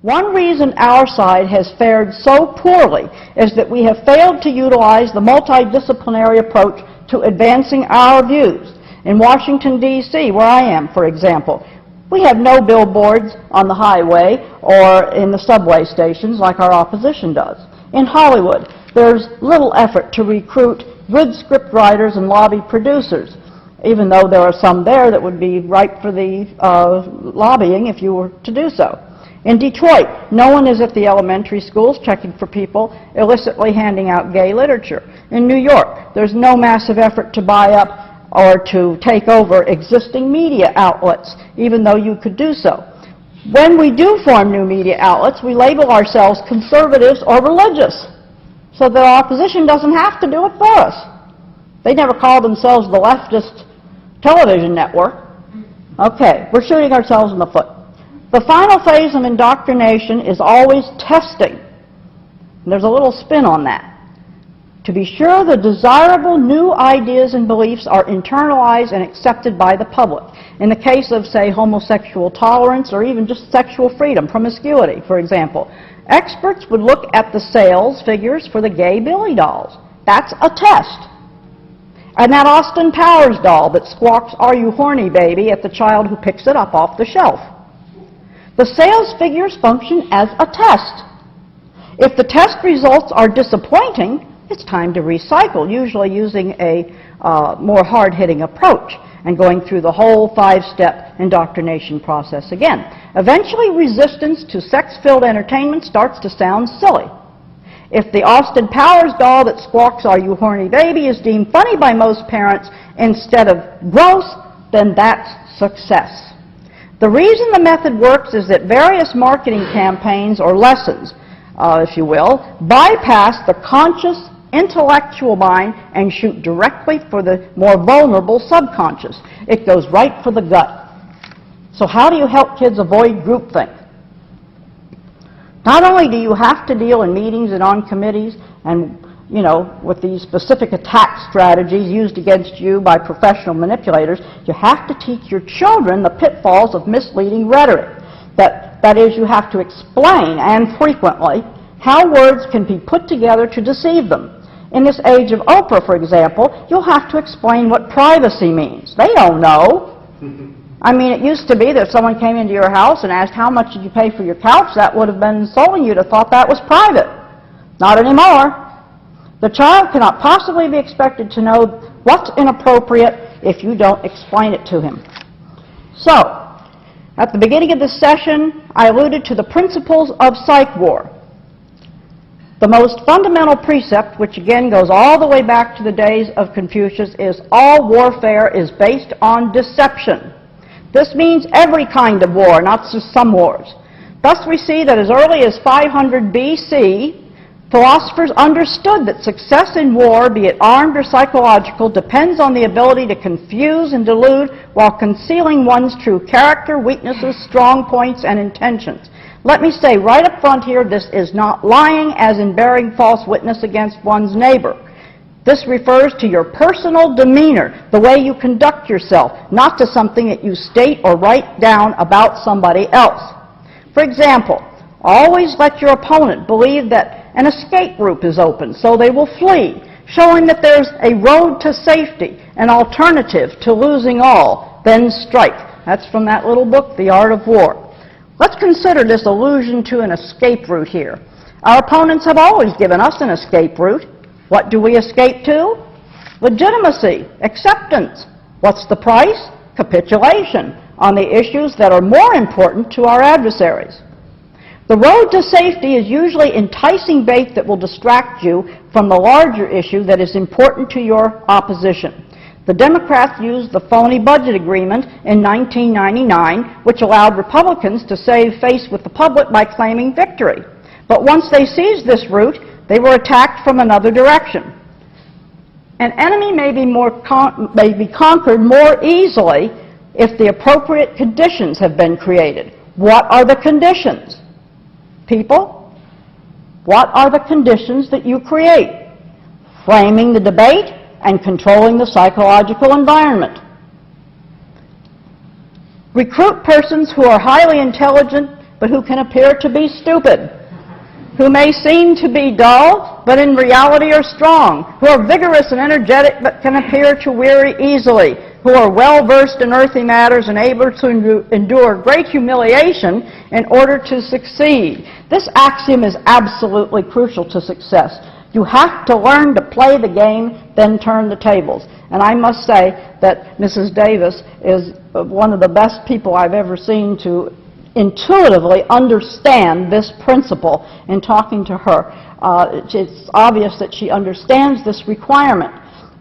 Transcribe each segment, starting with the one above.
One reason our side has fared so poorly is that we have failed to utilize the multidisciplinary approach to advancing our views. In Washington, D.C., where I am, for example, we have no billboards on the highway or in the subway stations like our opposition does. In Hollywood, there's little effort to recruit good scriptwriters and lobby producers, even though there are some there that would be ripe for the lobbying if you were to do so. In Detroit, no one is at the elementary schools checking for people illicitly handing out gay literature. In New York, there's no massive effort to buy up or to take over existing media outlets, even though you could do so. When we do form new media outlets, we label ourselves conservatives or religious, so that our opposition doesn't have to do it for us. They never call themselves the leftist television network. Okay, we're shooting ourselves in the foot. The final phase of indoctrination is always testing. And there's a little spin on that. To be sure, the desirable new ideas and beliefs are internalized and accepted by the public. In the case of, say, homosexual tolerance or even just sexual freedom, promiscuity, for example, experts would look at the sales figures for the gay Billy dolls. That's a test. And that Austin Powers doll that squawks, "Are you horny, baby?" at the child who picks it up off the shelf. The sales figures function as a test. If the test results are disappointing, it's time to recycle, usually using a more hard-hitting approach and going through the whole five-step indoctrination process again. Eventually, resistance to sex-filled entertainment starts to sound silly. If the Austin Powers doll that squawks, "Are you horny, baby?" is deemed funny by most parents instead of gross, then that's success. The reason the method works is that various marketing campaigns or lessons, if you will, bypass the conscious intellectual mind and shoot directly for the more vulnerable subconscious. It goes right for the gut. So how do you help kids avoid groupthink? Not only do you have to deal in meetings and on committees and, with these specific attack strategies used against you by professional manipulators, you have to teach your children the pitfalls of misleading rhetoric. That is, you have to explain, and frequently, how words can be put together to deceive them. In this age of Oprah, for example, you'll have to explain what privacy means. They don't know. I mean, it used to be that if someone came into your house and asked, "How much did you pay for your couch?" that would have been insulting. You'd have thought that was private. Not anymore. The child cannot possibly be expected to know what's inappropriate if you don't explain it to him. So, at the beginning of this session, I alluded to the principles of psych war. The most fundamental precept, which again goes all the way back to the days of Confucius, is all warfare is based on deception. This means every kind of war, not just some wars. Thus we see that as early as 500 BC, philosophers understood that success in war, be it armed or psychological, depends on the ability to confuse and delude while concealing one's true character, weaknesses, strong points, and intentions. Let me say right up front here, this is not lying as in bearing false witness against one's neighbor. This refers to your personal demeanor, the way you conduct yourself, not to something that you state or write down about somebody else. For example, always let your opponent believe that an escape route is open, so they will flee, showing that there's a road to safety, an alternative to losing all, then strike. That's from that little book, The Art of War. Let's consider this allusion to an escape route here. Our opponents have always given us an escape route. What do we escape to? Legitimacy, acceptance. What's the price? Capitulation on the issues that are more important to our adversaries. The road to safety is usually enticing bait that will distract you from the larger issue that is important to your opposition. The Democrats used the phony budget agreement in 1999, which allowed Republicans to save face with the public by claiming victory. But once they seized this route, they were attacked from another direction. An enemy may be conquered more easily if the appropriate conditions have been created. What are the conditions? People, what are the conditions that you create? Framing the debate and controlling the psychological environment. Recruit persons who are highly intelligent but who can appear to be stupid, who may seem to be dull, but in reality are strong, who are vigorous and energetic, but can appear to weary easily, who are well-versed in earthly matters and able to endure great humiliation in order to succeed. This axiom is absolutely crucial to success. You have to learn to play the game, then turn the tables. And I must say that Mrs. Davis is one of the best people I've ever seen to intuitively understand this principle in talking to her. It's obvious that she understands this requirement.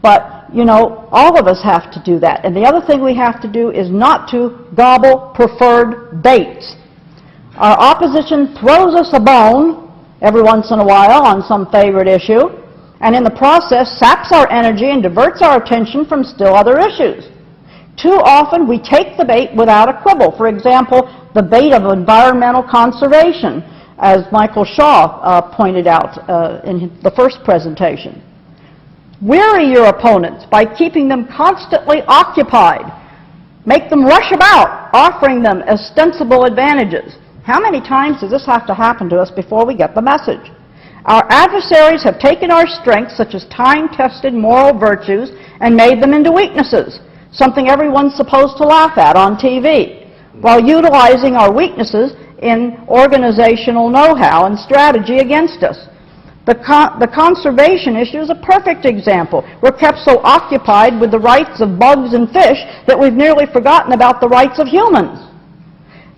But, you know, all of us have to do that. And the other thing we have to do is not to gobble preferred baits. Our opposition throws us a bone every once in a while on some favorite issue, and in the process saps our energy and diverts our attention from still other issues. Too often we take the bait without a quibble. For example, the bait of environmental conservation, as Michael Shaw pointed out in the first presentation. Weary your opponents by keeping them constantly occupied. Make them rush about, offering them ostensible advantages. How many times does this have to happen to us before we get the message? Our adversaries have taken our strengths, such as time-tested moral virtues, and made them into weaknesses, something everyone's supposed to laugh at on TV, while utilizing our weaknesses in organizational know-how and strategy against us. The conservation issue is a perfect example. We're kept so occupied with the rights of bugs and fish that we've nearly forgotten about the rights of humans.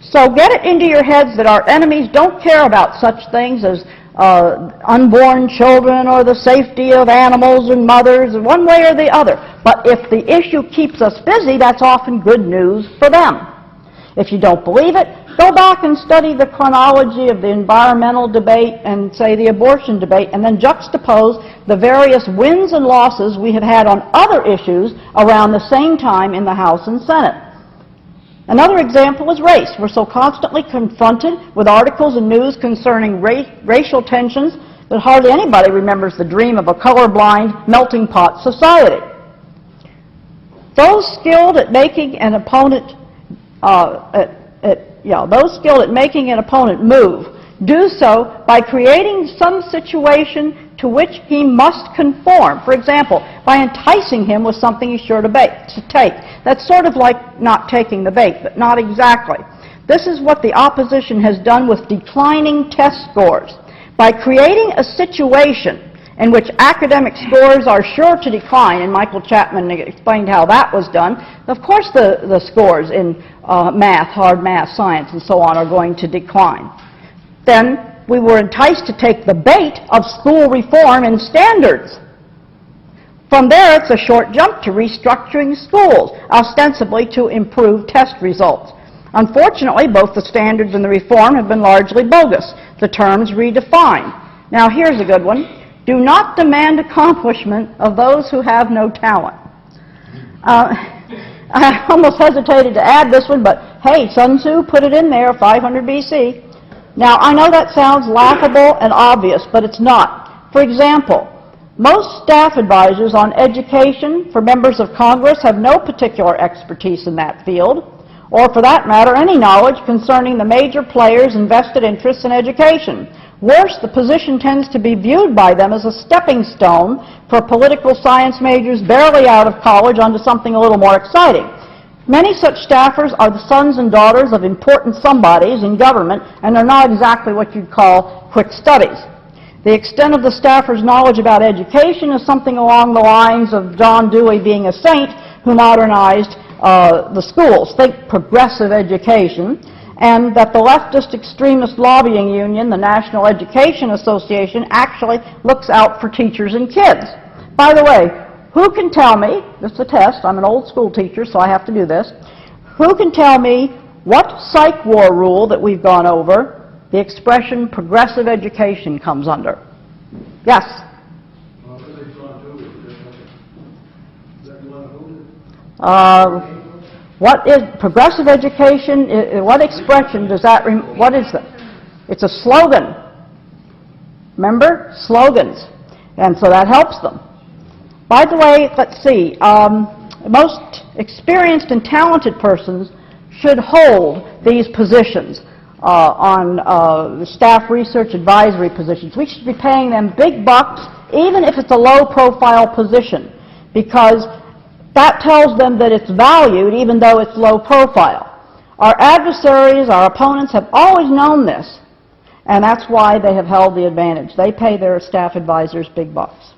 So get it into your heads that our enemies don't care about such things as unborn children or the safety of animals and mothers, one way or the other. But if the issue keeps us busy, that's often good news for them. If you don't believe it, go back and study the chronology of the environmental debate and, say, the abortion debate, and then juxtapose the various wins and losses we have had on other issues around the same time in the House and Senate. Another example is race. We're so constantly confronted with articles and news concerning racial tensions that hardly anybody remembers the dream of a colorblind, melting pot society. Those skilled at making an opponent move do so by creating some situation to which he must conform. For example, by enticing him with something he's sure to take. That's sort of like not taking the bait, but not exactly. This is what the opposition has done with declining test scores. By creating a situation in which academic scores are sure to decline, and Michael Chapman explained how that was done, of course the scores in math, hard math, science, and so on are going to decline. Then we were enticed to take the bait of school reform and standards. From there, it's a short jump to restructuring schools, ostensibly to improve test results. Unfortunately, both the standards and the reform have been largely bogus, the terms redefined. Now, here's a good one. Do not demand accomplishment of those who have no talent. I almost hesitated to add this one, but hey, Sun Tzu put it in there, 500 BC. Now, I know that sounds laughable and obvious, but it's not. For example, most staff advisors on education for members of Congress have no particular expertise in that field, or for that matter, any knowledge concerning the major players' invested interests in education. Worse, the position tends to be viewed by them as a stepping stone for political science majors barely out of college onto something a little more exciting. Many such staffers are the sons and daughters of important somebodies in government, and they're not exactly what you'd call quick studies. The extent of the staffer's knowledge about education is something along the lines of John Dewey being a saint who modernized the schools. Think progressive education. And that the leftist extremist lobbying union, the National Education Association, actually looks out for teachers and kids. By the way, who can tell me, this is a test, I'm an old school teacher, so I have to do this, who can tell me what psych war rule that we've gone over the expression progressive education comes under? Yes? What is progressive education? What expression does that, what is that? It's a slogan. Remember? Slogans. And so that helps them. By the way, let's see, most experienced and talented persons should hold these positions. on staff research advisory positions. We should be paying them big bucks, even if it's a low-profile position, because that tells them that it's valued even though it's low profile. Our adversaries, our opponents, have always known this, and that's why they have held the advantage. They pay their staff advisors big bucks.